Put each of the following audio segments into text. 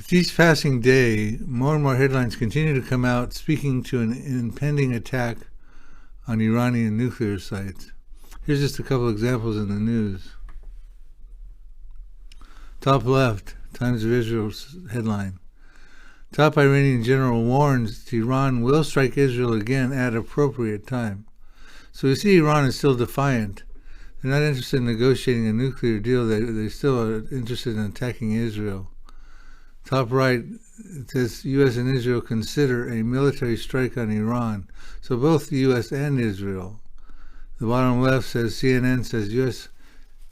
With each passing day, more and more headlines continue to come out speaking to an impending attack on Iranian nuclear sites. Here's just a couple examples in the news. Top left, Times of Israel's headline. Top Iranian general warns Iran will strike Israel again at appropriate time. So we see Iran is still defiant. They're not interested in negotiating a nuclear deal. They still are interested in attacking Israel. Top right, it says U.S. and Israel consider a military strike on Iran. So both the U.S. and Israel. The bottom left says CNN says U.S.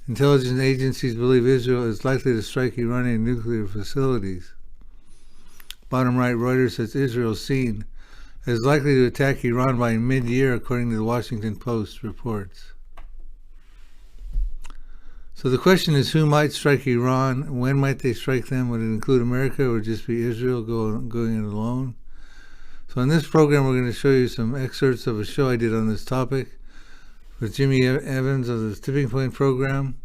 intelligence agencies believe Israel is likely to strike Iranian nuclear facilities. Bottom right, Reuters says Israel seen as likely to attack Iran by mid-year, according to the Washington Post reports. So the question is, who might strike Iran? When might they strike them? Would it include America or just be Israel going it alone? So in this program, we're going to show you some excerpts of a show I did on this topic with Jimmy Evans of the Tipping Point program.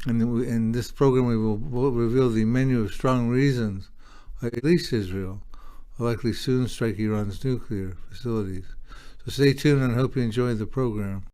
And in this program, we will reveal the menu of strong reasons why at least Israel will likely soon strike Iran's nuclear facilities. So stay tuned and I hope you enjoy the program.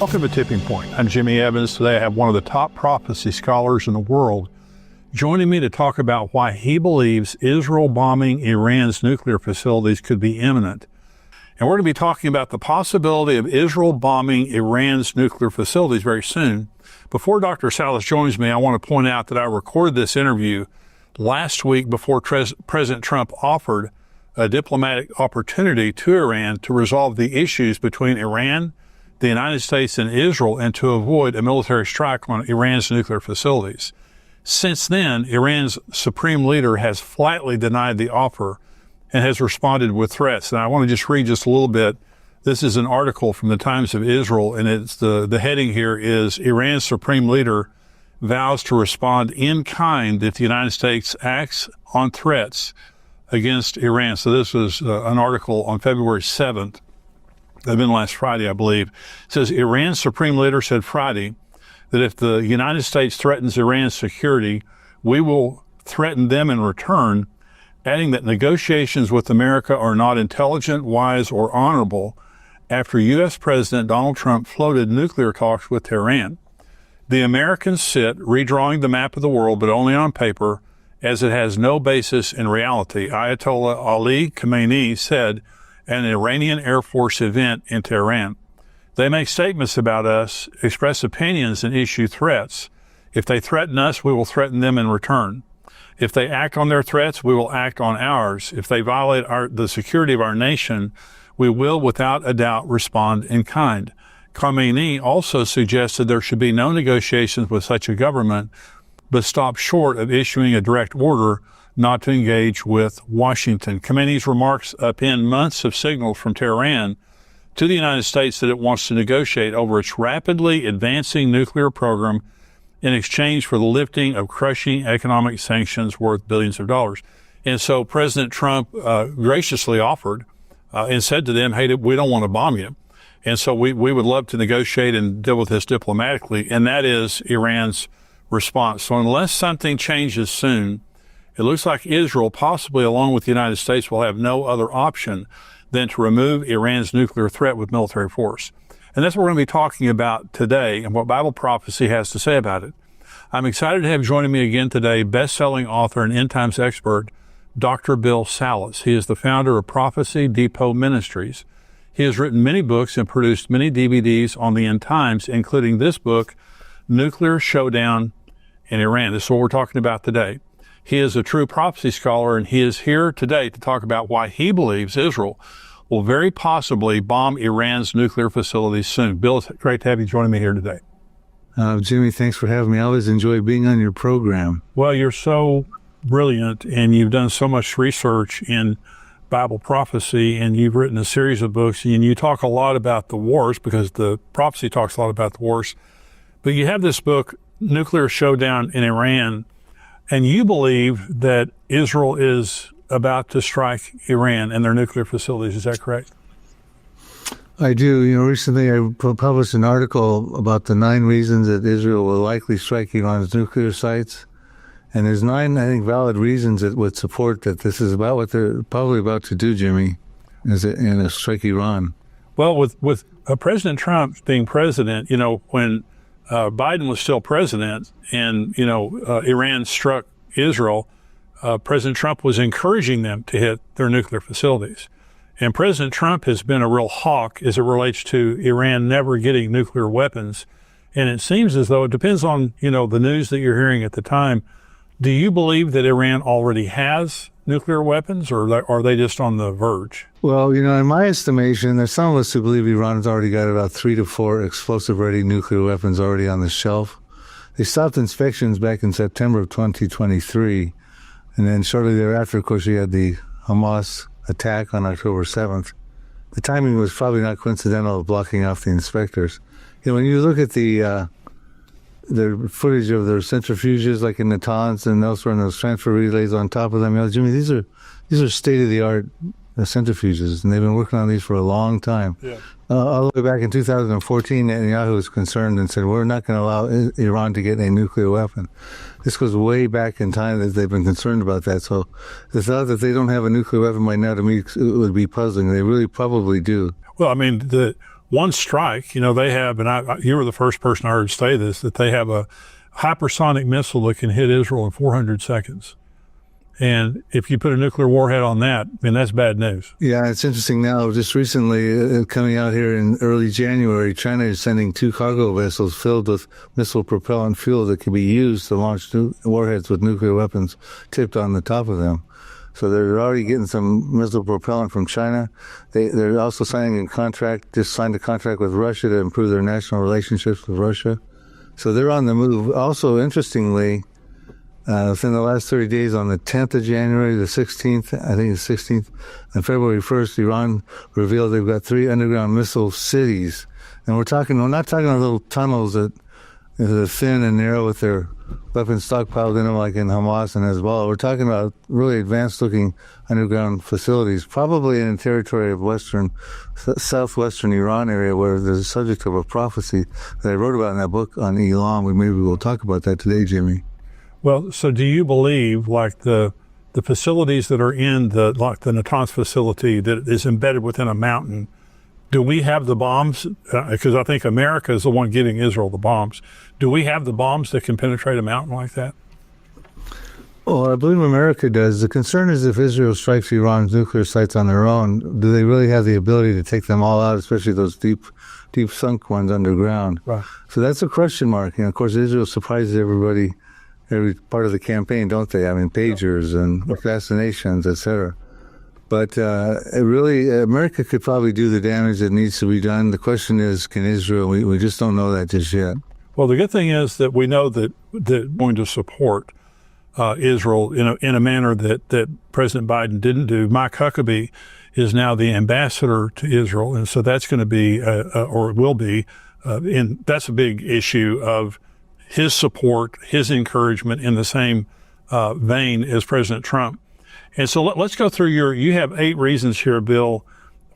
Welcome to Tipping Point. I'm Jimmy Evans. Today I have one of the top prophecy scholars in the world joining me to talk about why he believes Israel bombing Iran's nuclear facilities could be imminent. And we're going to be talking about the possibility of Israel bombing Iran's nuclear facilities very soon. Before Dr. Salus joins me, I want to point out that I recorded this interview last week before President Trump offered a diplomatic opportunity to Iran to resolve the issues between Iran, the United States, and Israel, and to avoid a military strike on Iran's nuclear facilities. Since then, Iran's supreme leader has flatly denied the offer and has responded with threats. And I want to just read just a little bit. This is an article from the Times of Israel, and it's the heading here is Iran's supreme leader vows to respond in kind if the United States acts on threats against Iran. So this was an article on February 7th. That had been last Friday, I believe. It says, Iran's supreme leader said Friday that if the United States threatens Iran's security, we will threaten them in return, adding that negotiations with America are not intelligent, wise, or honorable after U.S. President Donald Trump floated nuclear talks with Tehran. The Americans sit redrawing the map of the world, but only on paper, as it has no basis in reality. Ayatollah Ali Khamenei said, an Iranian Air Force event in Tehran. They make statements about us, express opinions, and issue threats. If they threaten us, we will threaten them in return. If they act on their threats, we will act on ours. If they violate the security of our nation, we will, without a doubt, respond in kind. Khamenei also suggested there should be no negotiations with such a government, but stopped short of issuing a direct order not to engage with Washington. Khamenei's remarks append months of signals from Tehran to the United States that it wants to negotiate over its rapidly advancing nuclear program in exchange for the lifting of crushing economic sanctions worth billions of dollars. And so President Trump graciously offered and said to them, hey, we don't want to bomb you. And so we would love to negotiate and deal with this diplomatically. And that is Iran's response. So unless something changes soon, it looks like Israel, possibly along with the United States, will have no other option than to remove Iran's nuclear threat with military force. And that's what we're going to be talking about today and what Bible prophecy has to say about it. I'm excited to have joining me again today best-selling author and end times expert, Dr. Bill Salus. He is the founder of Prophecy Depot Ministries. He has written many books and produced many DVDs on the end times, including this book, Nuclear Showdown in Iran. This is what we're talking about today. He is a true prophecy scholar, and he is here today to talk about why he believes Israel will very possibly bomb Iran's nuclear facilities soon. Bill, it's great to have you joining me here today. Jimmy, thanks for having me. I always enjoy being on your program. Well, you're so brilliant, and you've done so much research in Bible prophecy, and you've written a series of books, and you talk a lot about the wars because the prophecy talks a lot about the wars. But you have this book, Nuclear Showdown in Iran, and you believe that Israel is about to strike Iran and their nuclear facilities. Is that correct? I do. Recently I published an article about the 9 reasons that Israel will likely strike Iran's nuclear sites. And there's 9, I think, valid reasons that would support that this is about what they're probably about to do, Jimmy, and strike Iran. Well, with President Trump being president, when Biden was still president and, Iran struck Israel, President Trump was encouraging them to hit their nuclear facilities. And President Trump has been a real hawk as it relates to Iran never getting nuclear weapons. And it seems as though it depends on, the news that you're hearing at the time. Do you believe that Iran already has nuclear weapons, or are they just on the verge? Well, in my estimation, there's some of us who believe Iran's already got about 3 to 4 explosive-ready nuclear weapons already on the shelf. They stopped inspections back in September of 2023. And then shortly thereafter, of course, you had the Hamas attack on October 7th. The timing was probably not coincidental of blocking off the inspectors. When you look at the footage of their centrifuges, like in Natanz and elsewhere, and those transfer relays on top of them, Jimmy, these are state-of-the-art centrifuges, and they've been working on these for a long time. Yeah. All the way back in 2014, Netanyahu was concerned and said, we're not going to allow Iran to get a nuclear weapon. This goes way back in time that they've been concerned about that. So the thought that they don't have a nuclear weapon by now, to me, it would be puzzling. They really probably do. Well, I mean, the one strike, they have, and you were the first person I heard say this, that they have a hypersonic missile that can hit Israel in 400 seconds. And if you put a nuclear warhead on that, that's bad news. Yeah, it's interesting now. Just recently, coming out here in early January, China is sending 2 cargo vessels filled with missile propellant fuel that can be used to launch warheads with nuclear weapons tipped on the top of them. So they're already getting some missile propellant from China. They're also signed a contract with Russia to improve their national relationships with Russia. So they're on the move. Also, interestingly, within the last 30 days, on the 10th of January, the 16th, I think it's 16th, and February 1st, Iran revealed they've got 3 underground missile cities. And we're not talking about little tunnels that are thin and narrow with their weapons stockpiled in them like in Hamas and Hezbollah. We're talking about really advanced-looking underground facilities, probably in the territory of southwestern Iran area, where there's a subject of a prophecy that I wrote about in that book on Elam. Maybe we'll talk about that today, Jimmy. Well, so do you believe, like the facilities that are in the Natanz facility that is embedded within a mountain, do we have the bombs? Because I think America is the one giving Israel the bombs. Do we have the bombs that can penetrate a mountain like that? Well, I believe America does. The concern is if Israel strikes Iran's nuclear sites on their own, do they really have the ability to take them all out, especially those deep sunk ones underground? Right. So that's a question mark. Of course, Israel surprises everybody every part of the campaign, don't they? Pagers and assassinations, etc. But America could probably do the damage that needs to be done. The question is, can Israel? We just don't know that just yet. Well, the good thing is that we know that going to support Israel in a manner that President Biden didn't do. Mike Huckabee is now the ambassador to Israel, and so that's going to be, or will be, that's a big issue of his support, his encouragement in the same vein as President Trump. And so let's go through you have 8 reasons here, Bill,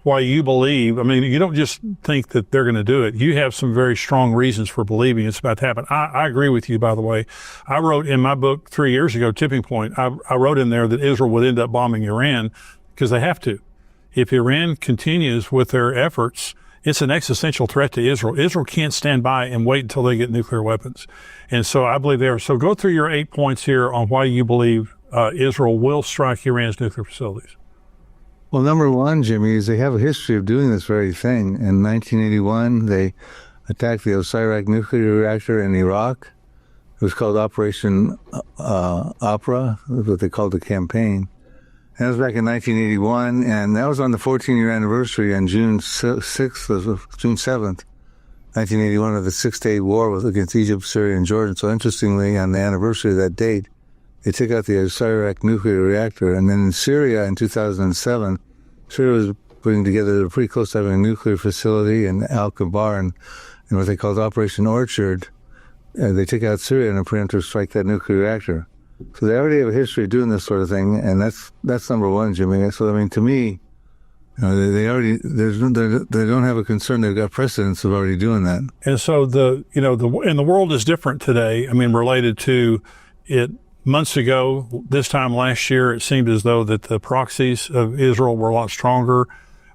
why you believe. You don't just think that they're going to do it. You have some very strong reasons for believing it's about to happen. I agree with you, by the way. I wrote in my book 3 years ago, Tipping Point, I wrote in there that Israel would end up bombing Iran because they have to. If Iran continues with their efforts, it's an existential threat to Israel. Israel can't stand by and wait until they get nuclear weapons. And so I believe they are. So go through your 8 points here on why you believe Israel will strike Iran's nuclear facilities. Well, number one, Jimmy, is they have a history of doing this very thing. In 1981, they attacked the Osirak nuclear reactor in Iraq. It was called Operation Opera, is what they called the campaign. And that was back in 1981, and that was on the 14-year anniversary on June 7th, 1981, of the Six-Day War against Egypt, Syria, and Jordan. So interestingly, on the anniversary of that date, they took out the Syria nuclear reactor. And then in Syria in 2007, Syria was putting together, they were pretty close to having a nuclear facility in Al-Kabar, and what they called Operation Orchard. They took out Syria in a preemptive strike, that nuclear reactor. So they already have a history of doing this sort of thing, and that's number one, Jimmy. So I mean, to me, they don't have a concern. They've got precedents of already doing that. And so the world is different today. I mean, related to it. Months ago, this time last year, it seemed as though that the proxies of Israel were a lot stronger.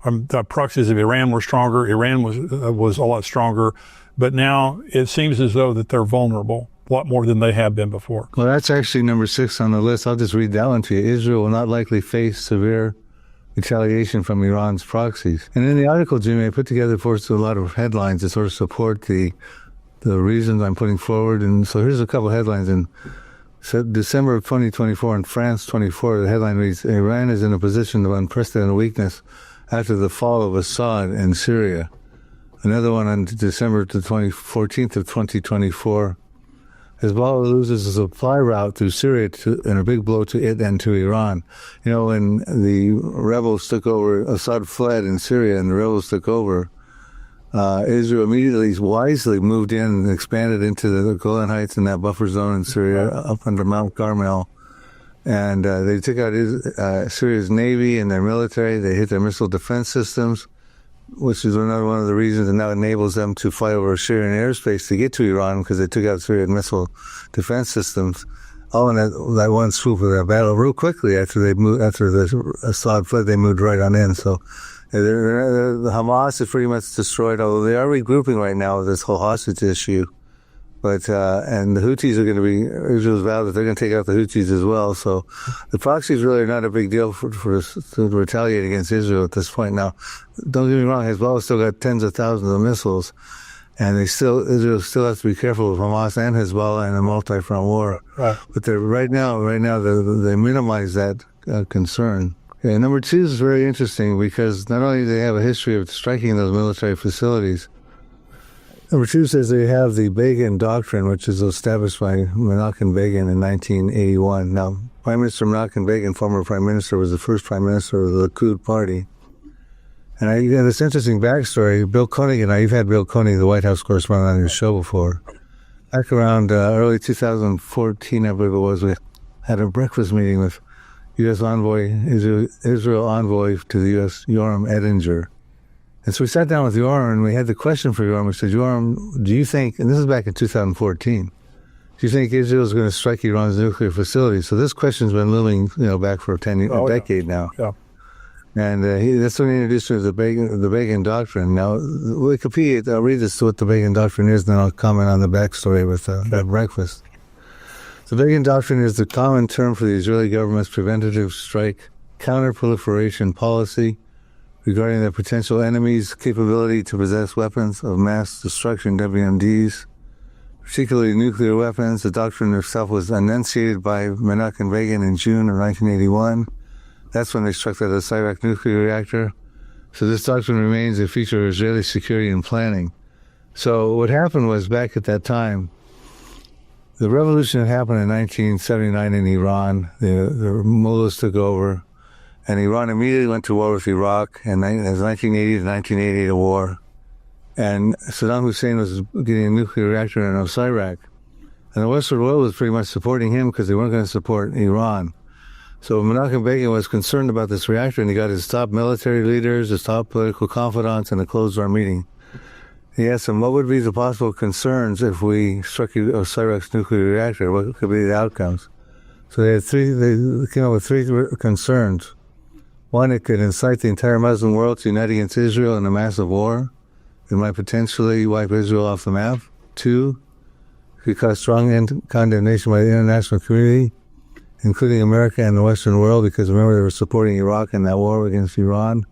The proxies of Iran were stronger. Iran was a lot stronger. But now it seems as though that they're vulnerable a lot more than they have been before. Well, that's actually number 6 on the list. I'll just read that one to you. Israel will not likely face severe retaliation from Iran's proxies. And in the article, Jimmy, I put together for us a lot of headlines to sort of support the reasons I'm putting forward. And so here's a couple of headlines. In December of 2024, in France 24, the headline reads, Iran is in a position of unprecedented weakness after the fall of Assad in Syria. Another one on December the 14th of 2024, Hezbollah loses a supply route through Syria in a big blow to it and to Iran. You know, when the rebels took over, Assad fled in Syria and the rebels took over, Israel immediately wisely moved in and expanded into the Golan Heights in that buffer zone in Syria, up under Mount Carmel. And they took out Syria's navy and their military. They hit their missile defense systems, which is another one of the reasons that now enables them to fly over Syrian airspace to get to Iran, because they took out Syrian missile defense systems. All in that one swoop of that battle. Real quickly after the Assad fled, they moved right on in. So the Hamas is pretty much destroyed, although they are regrouping right now with this whole hostage issue. But and the Houthis are going to be, Israel's vowed that they're going to take out the Houthis as well. So the proxies really are not a big deal to retaliate against Israel at this point. Now, don't get me wrong, Hezbollah still got tens of thousands of missiles, and Israel still has to be careful with Hamas and Hezbollah in a multi-front war. Right. But right now they minimize that concern. Okay, number 2 is very interesting because not only do they have a history of striking those military facilities, number 2 says they have the Begin Doctrine, which is established by Menachem Begin in 1981. Now, Prime Minister Menachem Begin, former Prime Minister, was the first Prime Minister of the Likud party. And you have this interesting backstory. Bill Koenig and you've had Bill Koenig, the White House correspondent, on your show before. Back around early 2014, I believe it was, we had a breakfast meeting with U.S. envoy, Israel envoy to the U.S., Yoram Ettinger. And so we sat down with Yoram, and we had the question for Yoram. We said, Yoram, do you think, and this is back in 2014, do you think Israel is going to strike Iran's nuclear facility? So this question's been looming, back for a decade now. Yeah. And that's when he introduced me to the Begin Doctrine. Now, Wikipedia, I'll read this to what the Begin Doctrine is, and then I'll comment on the backstory with that breakfast. The Begin Doctrine is the common term for the Israeli government's preventative strike counter-proliferation policy regarding their potential enemies' capability to possess weapons of mass destruction, WMDs, particularly nuclear weapons. The doctrine itself was enunciated by Menachem Begin in June of 1981. That's when they struck the Syria nuclear reactor. So this doctrine remains a feature of Israeli security and planning. So what happened was, back at that time, the revolution had happened in 1979 in Iran. The mullahs took over, and Iran immediately went to war with Iraq, and it was 1980 to 1988 a war. And Saddam Hussein was getting a nuclear reactor in Iraq. And the Western world was pretty much supporting him because they weren't going to support Iran. So Menachem Begin was concerned about this reactor, and he got his top military leaders, his top political confidants, in a closed-door meeting. He asked them, what would be the possible concerns if we struck Syria's nuclear reactor? What could be the outcomes? So they came up with 3 concerns. 1, it could incite the entire Muslim world to unite against Israel in a massive war. It might potentially wipe Israel off the map. 2, it could cause strong condemnation by the international community, including America and the Western world, because remember, they were supporting Iraq in that war against Iran.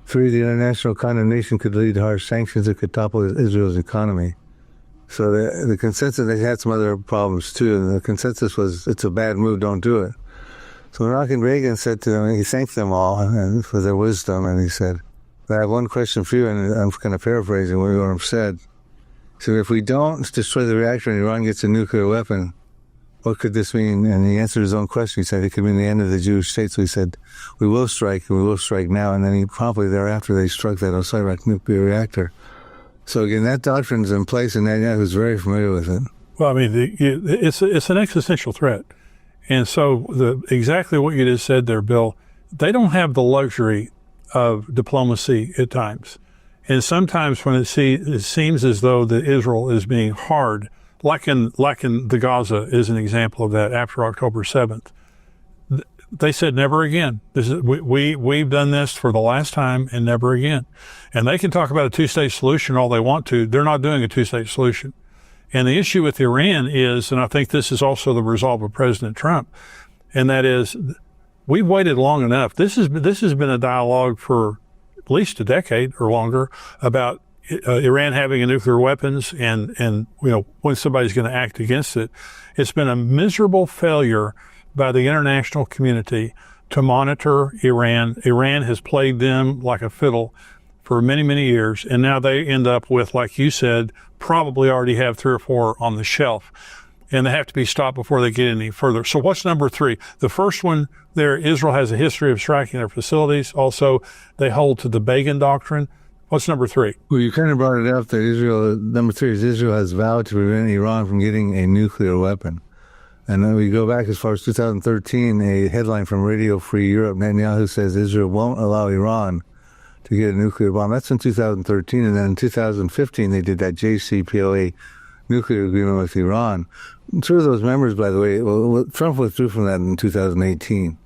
3, the international condemnation could lead to harsh sanctions that could topple Israel's economy. So the consensus, they had some other problems too, and the consensus was, it's a bad move, don't do it. So Ronald Reagan said to them, he thanked them all and for their wisdom, and he said, I have one question for you, and I'm kind of paraphrasing what he said. So if we don't destroy the reactor and Iran gets a nuclear weapon, what could this mean? And he answered his own question. He said it could mean the end of the Jewish state. So he said, we will strike, and we will strike now. And then he promptly thereafter, they struck that Osiris nuclear reactor. So again, that doctrine's in place, and Netanyahu's very familiar with it. Well, I mean, it's an existential threat. And so exactly what you just said there, Bill, they don't have the luxury of diplomacy at times. And sometimes when it seems as though that Israel is being hard, like in the Gaza is an example of that after October 7th, they said never again. We've done this for the last time and never again. And they can talk about a two-state solution all they want to. They're not doing a two-state solution. And the issue with Iran is, and I think this is also the resolve of President Trump, and that is, we've waited long enough. This has been a dialogue for at least a decade or longer about Iran having a nuclear weapons and when somebody's going to act against it. It's been a miserable failure by the international community to monitor Iran. Iran has played them like a fiddle for many, many years, and now they end up with, like you said, probably already have 3 or 4 on the shelf, and they have to be stopped before they get any further. So what's number 3? The first one there, Israel has a history of striking their facilities. Also, they hold to the Begin Doctrine. What's number 3? Well, you kind of brought it up that number 3 is Israel has vowed to prevent Iran from getting a nuclear weapon. And then we go back as far as 2013, a headline from Radio Free Europe, Netanyahu says Israel won't allow Iran to get a nuclear bomb. That's in 2013. And then in 2015, they did that JCPOA nuclear agreement with Iran. 2 of those members, by the way, Trump withdrew from that in 2018.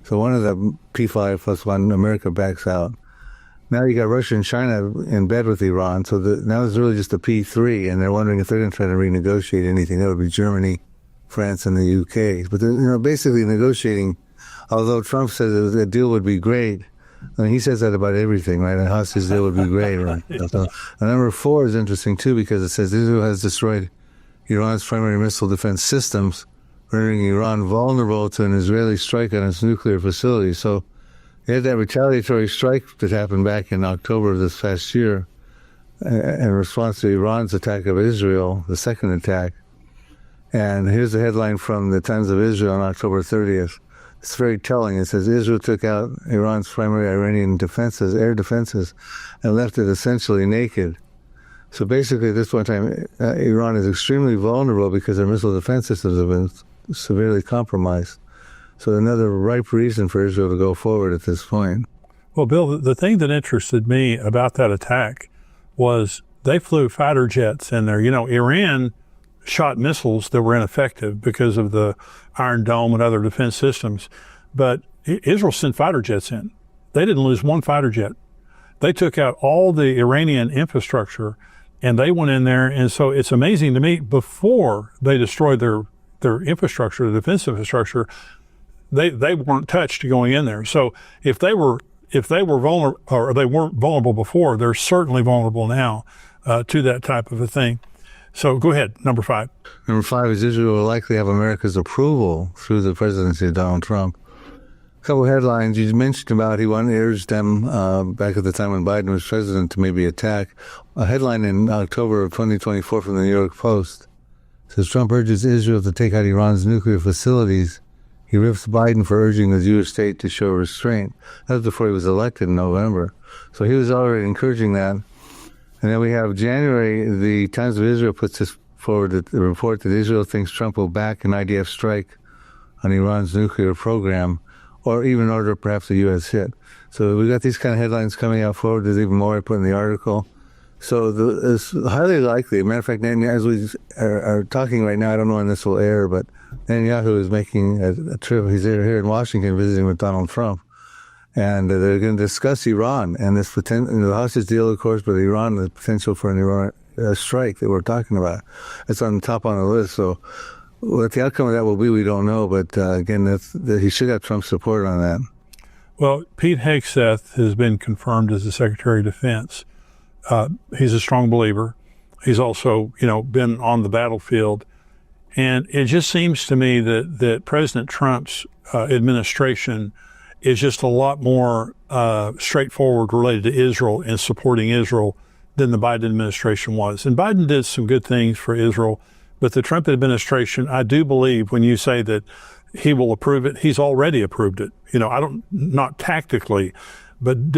So one of the P5 plus 1, America backs out. Now you got Russia and China in bed with Iran. So now it's really just a P3, and they're wondering if they're going to try to renegotiate anything. That would be Germany, France, and the UK. But they're basically negotiating, although Trump says a deal would be great. I mean, he says that about everything, right? A hostage deal would be great, right? So, number 4 is interesting, too, because it says Israel has destroyed Iran's primary missile defense systems, rendering Iran vulnerable to an Israeli strike on its nuclear facility. So they had that retaliatory strike that happened back in October of this past year in response to Iran's attack of Israel, the second attack. And here's the headline from the Times of Israel on October 30th. It's very telling. It says, Israel took out Iran's primary Iranian defenses, air defenses, and left it essentially naked. So basically, at this point in time, Iran is extremely vulnerable because their missile defense systems have been severely compromised. So another ripe reason for Israel to go forward at this point. Well, Bill, the thing that interested me about that attack was they flew fighter jets in there. Iran shot missiles that were ineffective because of the Iron Dome and other defense systems. But Israel sent fighter jets in. They didn't lose one fighter jet. They took out all the Iranian infrastructure, and they went in there. And so it's amazing to me, before they destroyed their infrastructure, the defense infrastructure, they weren't touched going in there. So if they were vulnerable, or they weren't vulnerable before, they're certainly vulnerable now to that type of a thing. So go ahead, number 5. Number 5 is Israel will likely have America's approval through the presidency of Donald Trump. A couple of headlines you mentioned about he urged them back at the time when Biden was president to maybe attack. A headline in October of 2024 from the New York Post says Trump urges Israel to take out Iran's nuclear facilities. He riffs Biden for urging the Jewish state to show restraint. That was before he was elected in November. So he was already encouraging that. And then we have January, the Times of Israel puts this forward, the report that Israel thinks Trump will back an IDF strike on Iran's nuclear program, or even order perhaps a U.S. hit. So we got these kind of headlines coming out forward. There's even more I put in the article. So it's highly likely. As a matter of fact, as we are talking right now, I don't know when this will air, but Netanyahu is making a trip. He's here in Washington visiting with Donald Trump. And they're going to discuss Iran and this potential, the hostage deal, of course, but Iran, the potential for an Iran strike that we're talking about. It's on the top on the list. So what the outcome of that will be, we don't know. But again, he should have Trump's support on that. Well, Pete Hegseth has been confirmed as the Secretary of Defense. He's a strong believer. He's also, been on the battlefield. And it just seems to me that President Trump's administration is just a lot more straightforward related to Israel and supporting Israel than the Biden administration was. And Biden did some good things for Israel, but the Trump administration, I do believe when you say that he will approve it, he's already approved it. Not tactically, but,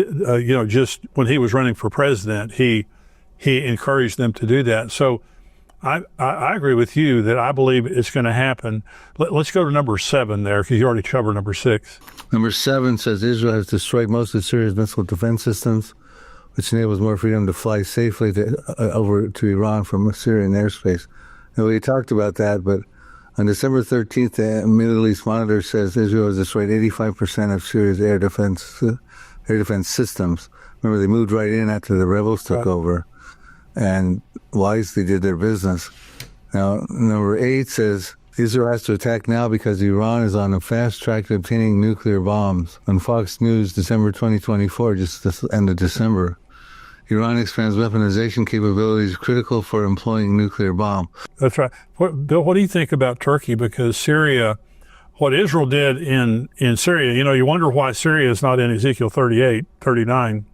just when he was running for president, he encouraged them to do that. So I agree with you that I believe it's going to happen. Let's go to number 7 there, because you already covered number 6. Number 7 says Israel has destroyed most of Syria's missile defense systems, which enables more freedom to fly safely over to Iran from Syrian airspace. And we talked about that, but on December 13th, the Middle East Monitor says Israel has destroyed 85% of Syria's air defense systems. Remember, they moved right in after the rebels took over, and wisely did their business. Now, number 8 says Israel has to attack now because Iran is on a fast track to obtaining nuclear bombs. On Fox News, December 2024, just the end of December, Iran expands weaponization capabilities critical for employing nuclear bomb. That's right. Bill, what do you think about Turkey? Because Syria, what Israel did in Syria, you wonder why Syria is not in Ezekiel 38, 39.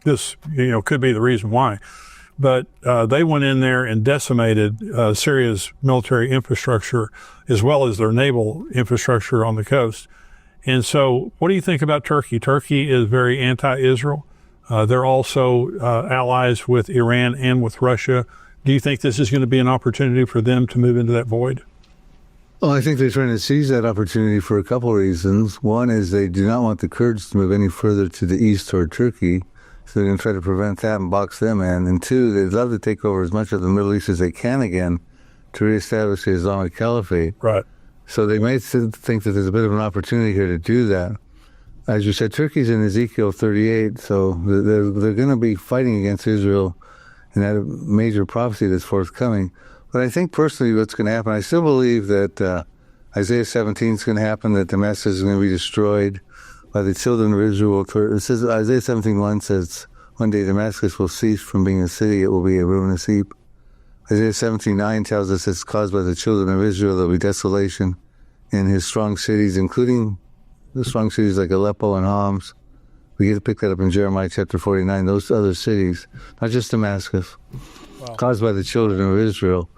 This, could be the reason why. But they went in there and decimated Syria's military infrastructure as well as their naval infrastructure on the coast. And so what do you think about Turkey? Turkey is very anti-Israel. They're also allies with Iran and with Russia. Do you think this is going to be an opportunity for them to move into that void? Well, I think they're trying to seize that opportunity for a couple of reasons. One is they do not want the Kurds to move any further to the east toward Turkey. So they're going to try to prevent that and box them in. And 2, they'd love to take over as much of the Middle East as they can again to reestablish the Islamic Caliphate. Right. So they might think that there's a bit of an opportunity here to do that. As you said, Turkey's in Ezekiel 38, so they're going to be fighting against Israel in that major prophecy that's forthcoming. But I think personally what's going to happen, I still believe that Isaiah 17 is going to happen, that Damascus is going to be destroyed by the children of Israel. It says, Isaiah 17:1 says, one day Damascus will cease from being a city, it will be a ruinous heap. Isaiah 17:9 tells us it's caused by the children of Israel, there will be desolation in his strong cities, including the strong cities like Aleppo and Homs. We get to pick that up in Jeremiah chapter 49, those other cities, not just Damascus, caused by the children of Israel.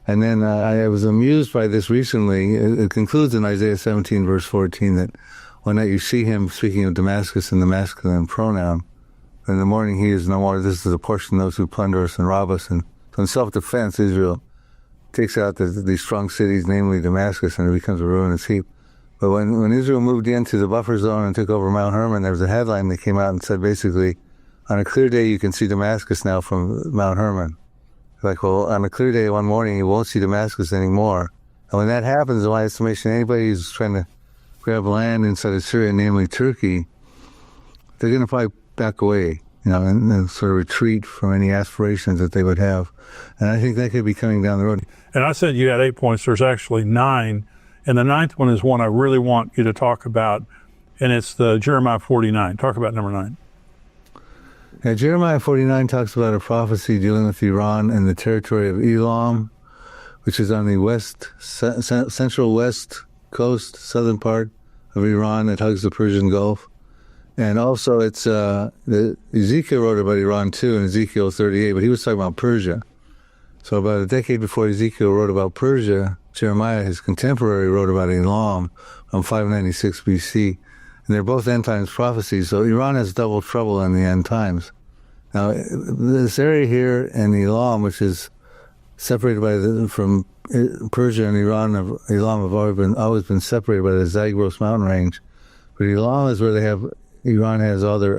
And then I was amused by this recently. It concludes in Isaiah 17, verse 14, that one night you see him speaking of Damascus in the masculine pronoun. In the morning he is no more. This is a portion of those who plunder us and rob us. And so in self-defense, Israel takes out these strong cities, namely Damascus, and it becomes a ruinous heap. But when Israel moved into the buffer zone and took over Mount Hermon, there was a headline that came out and said basically, on a clear day you can see Damascus now from Mount Hermon. Like, well, on a clear day one morning you won't see Damascus anymore. And when that happens, in my estimation, anybody who's trying to grab land inside of Syria, namely Turkey, they're going to probably back away, and sort of retreat from any aspirations that they would have. And I think that could be coming down the road. And I said you had 8 points. There's actually 9. And the 9th one is one I really want you to talk about, and it's the Jeremiah 49. Talk about number 9. Yeah, Jeremiah 49 talks about a prophecy dealing with Iran and the territory of Elam, which is on the central west coast, southern part of Iran that hugs the Persian Gulf. And also it's, Ezekiel wrote about Iran too in Ezekiel 38, but he was talking about Persia. So about a decade before Ezekiel wrote about Persia, Jeremiah, his contemporary, wrote about Elam on 596 BC. And they're both end times prophecies, so Iran has double trouble in the end times. Now, this area here in Elam, which is separated from Persia and Elam have always been separated by the Zagros mountain range. But Elam is where Iran has all their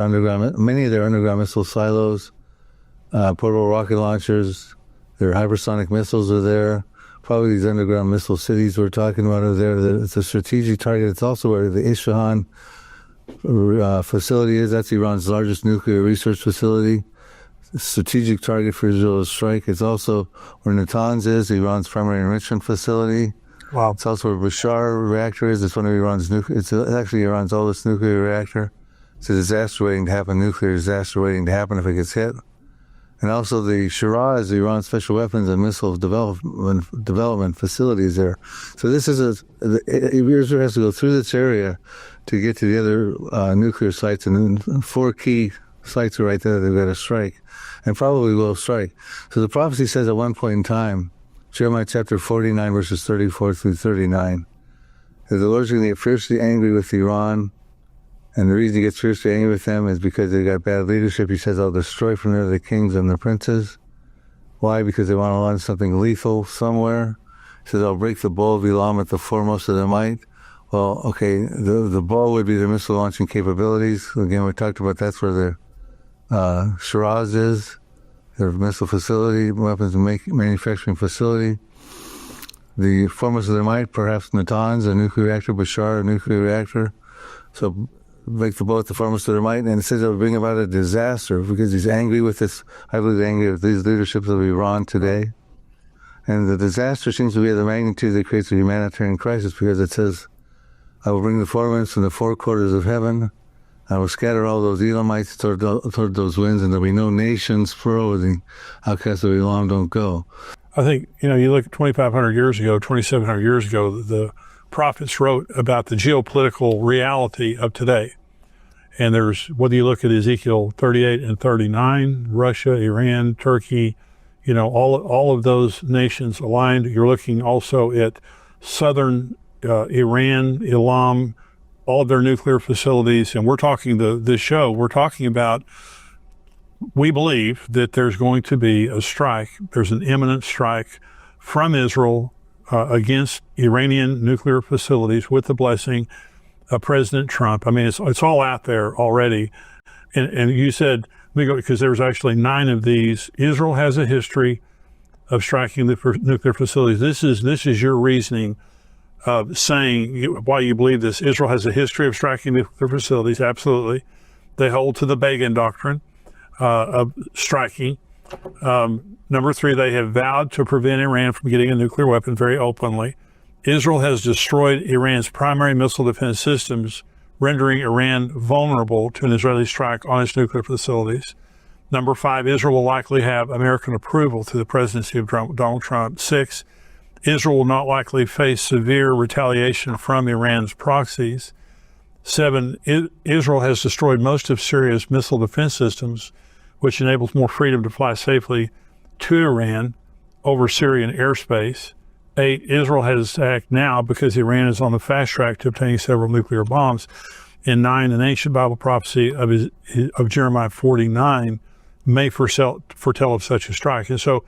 many of their underground missile silos, portable rocket launchers, their hypersonic missiles are there. Probably these underground missile cities we're talking about are there. It's a strategic target. It's also where the Isfahan facility is. That's Iran's largest nuclear research facility. Strategic target for Israel to strike. It's also where Natanz is, Iran's primary enrichment facility. Wow. It's also where Bashar reactor is. It's one of it's actually Iran's oldest nuclear reactor. It's a disaster waiting to happen, nuclear disaster waiting to happen if it gets hit. And also the Shiraz, the Iran Special Weapons and Missile Development facilities there. So this is Israel has to go through this area to get to the other nuclear sites, and then 4 key sites are right there they've got to strike, and probably will strike. So the prophecy says at one point in time, Jeremiah chapter 49, verses 34 through 39, that the Lord's going to get fiercely angry with Iran. And the reason he gets fiercely angry with them is because they got bad leadership. He says, I'll destroy from there the kings and the princes. Why? Because they want to launch something lethal somewhere. He says, I'll break the bow of Elam at the foremost of their might. Well, okay, the bow would be their missile launching capabilities. Again, we talked about that's where the Shiraz is, their missile facility, weapons manufacturing facility. The foremost of their might, perhaps Natanz, a nuclear reactor, Bashar, a nuclear reactor. So break the bow at the foremost of their might, and it says it will bring about a disaster because he's angry with this, I believe angry with these leaderships of Iran today. And the disaster seems to be of the magnitude that creates a humanitarian crisis, because it says, I will bring the four winds from the 4 quarters of heaven. I will scatter all those Elamites toward those winds, and there'll be no nations furrow the outcasts of Elam don't go. I think, you look at 2,500 years ago, 2,700 years ago, the prophets wrote about the geopolitical reality of today. And there's, whether you look at Ezekiel 38 and 39, Russia, Iran, Turkey, all of those nations aligned. You're looking also at southern Iran, Elam, all of their nuclear facilities. And we're talking we're talking about, we believe that there's going to be a strike. There's an imminent strike from Israel against Iranian nuclear facilities with the blessing of President Trump. I mean, it's all out there already. And you said, because there's actually 9 of these. Israel has a history of striking the nuclear facilities. This is your reasoning of saying why you believe this. Israel has a history of striking nuclear facilities. Absolutely. They hold to the Begin Doctrine of striking. Number 3, they have vowed to prevent Iran from getting a nuclear weapon very openly. Israel has destroyed Iran's primary missile defense systems, rendering Iran vulnerable to an Israeli strike on its nuclear facilities. Number 5, Israel will likely have American approval through the presidency of Donald Trump. 6, Israel will not likely face severe retaliation from Iran's proxies. 7, Israel has destroyed most of Syria's missile defense systems, which enables more freedom to fly safely to Iran over Syrian airspace. 8, Israel has to act now because Iran is on the fast track to obtaining several nuclear bombs. And 9, an ancient Bible prophecy of Jeremiah 49 may foretell of such a strike. And so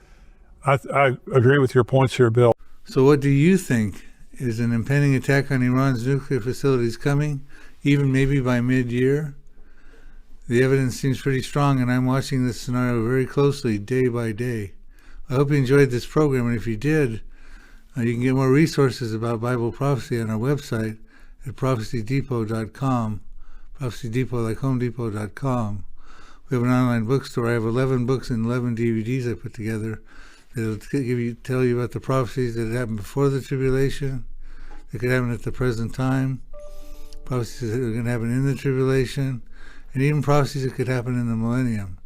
I agree with your points here, Bill. So what do you think? Is an impending attack on Iran's nuclear facilities coming, even maybe by mid-year? The evidence seems pretty strong, and I'm watching this scenario very closely, day by day. I hope you enjoyed this program, and if you did, you can get more resources about Bible prophecy on our website at prophecydepot.com, Prophecy Depot, like HomeDepot.com. We have an online bookstore. I have 11 books and 11 DVDs I put together that'll tell you about the prophecies that happened before the tribulation, that could happen at the present time, prophecies that are going to happen in the tribulation, and even prophecies that could happen in the millennium.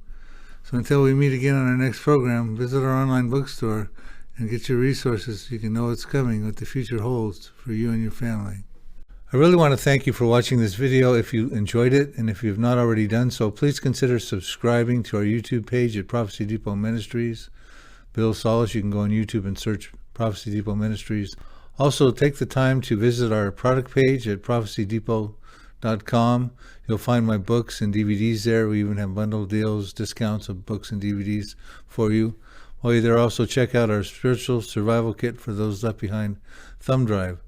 So until we meet again on our next program, visit our online bookstore and get your resources so you can know what's coming, what the future holds for you and your family. I really want to thank you for watching this video. If you enjoyed it, and if you've not already done so, please consider subscribing to our YouTube page at Prophecy Depot Ministries. Bill Salus, you can go on YouTube and search Prophecy Depot Ministries. Also, take the time to visit our product page at prophecydepot.com. You'll find my books and DVDs there. We even have bundle deals, discounts of books and DVDs for you. While you're there, also check out our spiritual survival kit for those left behind thumb drive.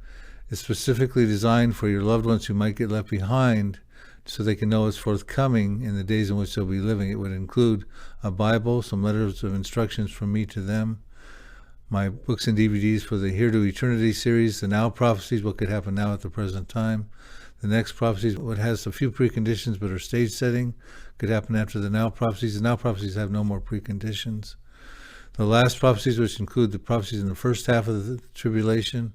It's specifically designed for your loved ones who might get left behind, so they can know what's forthcoming in the days in which they'll be living. It would include a Bible, some letters of instructions from me to them, my books and DVDs for the Here to Eternity series, the Now Prophecies, what could happen now at the present time. The Next Prophecies, what has a few preconditions but are stage setting, could happen after the Now Prophecies. The Now Prophecies have no more preconditions. The Last Prophecies, which include the prophecies in the first half of the tribulation.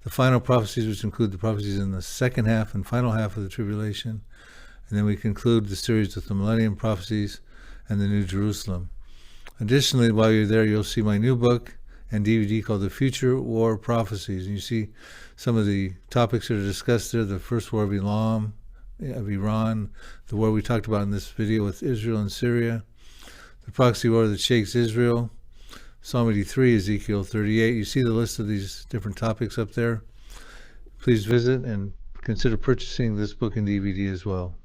The Final Prophecies, which include the prophecies in the second half and final half of the tribulation. And then we conclude the series with the Millennium Prophecies and the New Jerusalem. Additionally, while you're there, you'll see my new book and DVD called The Future War Prophecies. And you see some of the topics that are discussed there: the First War of Iran, the war we talked about in this video with Israel and Syria, the proxy war that shakes Israel, Psalm 83, Ezekiel 38. You see the list of these different topics up there. Please visit and consider purchasing this book and DVD as well.